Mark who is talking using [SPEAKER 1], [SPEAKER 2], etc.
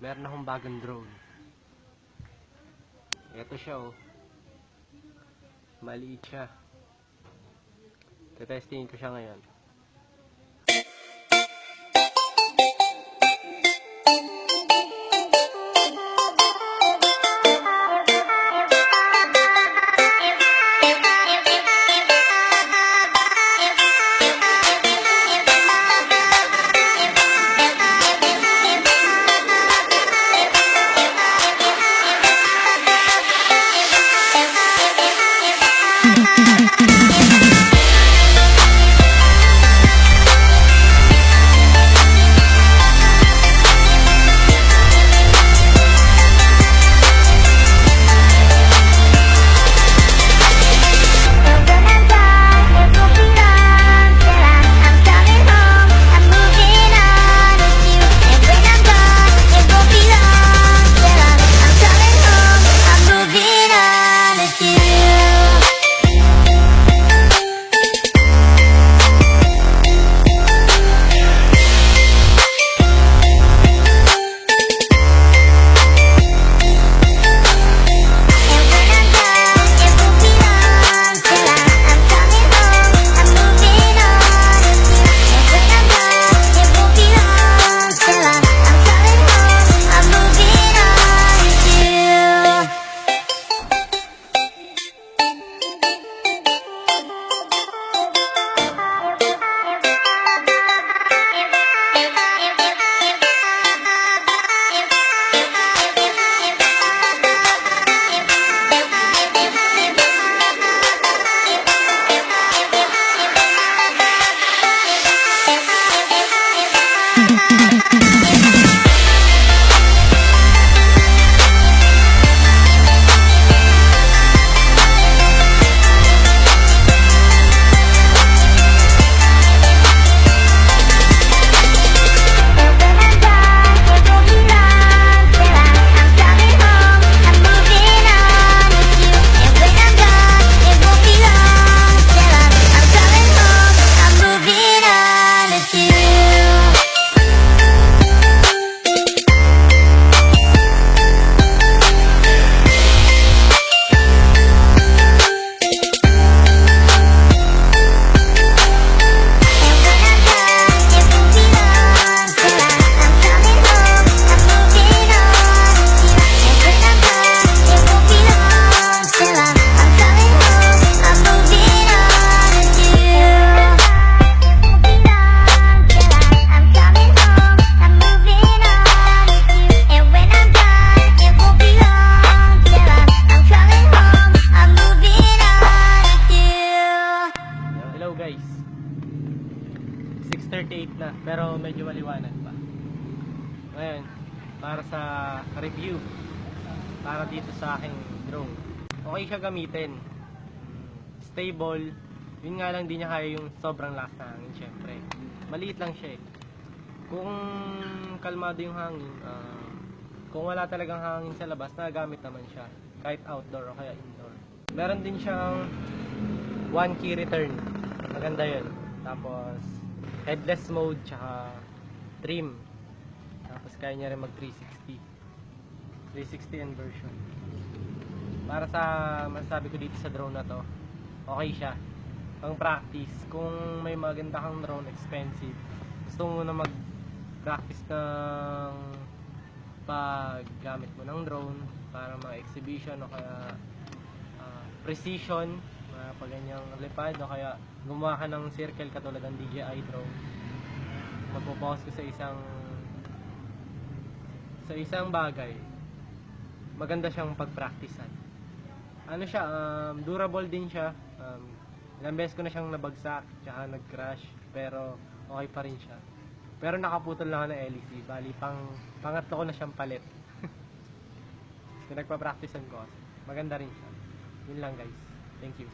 [SPEAKER 1] Meron akong bagong drone. Ito siya oh. Maliit siya. Tetestingin ko siya ngayon. Guys, 6:38 na pero medyo maliwanag pa. Ngayon, para sa review para dito sa aking drone. Okay siya gamitin. Stable. Yun nga lang, di niya kaya yung sobrang lakas na hangin, syempre. Maliit lang siya eh. Kung kalmado yung hangin, kung wala talagang hangin sa labas, nagagamit naman siya. Kahit outdoor o kaya indoor. Meron din siyang 1 key return. Maganda yun. Tapos headless mode tsaka trim. Tapos kaya niya rin mag 360 inversion. Para sa masasabi ko dito sa drone na to, okay siya pang practice. Kung may maganda kang drone, expensive, gusto mo na mag practice ng paggamit mo ng drone para ma-exhibition o kaya precision, pag ganyang lipad o kaya gumawa ka ng circle katulad ng DJI drone, magpo-pause ko sa isang bagay, maganda siyang pag-practicean. Ano siya, durable din siya. Ilang beses ko na siyang nabagsak tsaka nag-crash, pero okay pa rin siya. Pero nakaputol lang ako ng LEC, bali pangatlo ko na siyang palit. Pinagpa-practicean ko. Maganda rin siya. Yun lang guys. Thank you.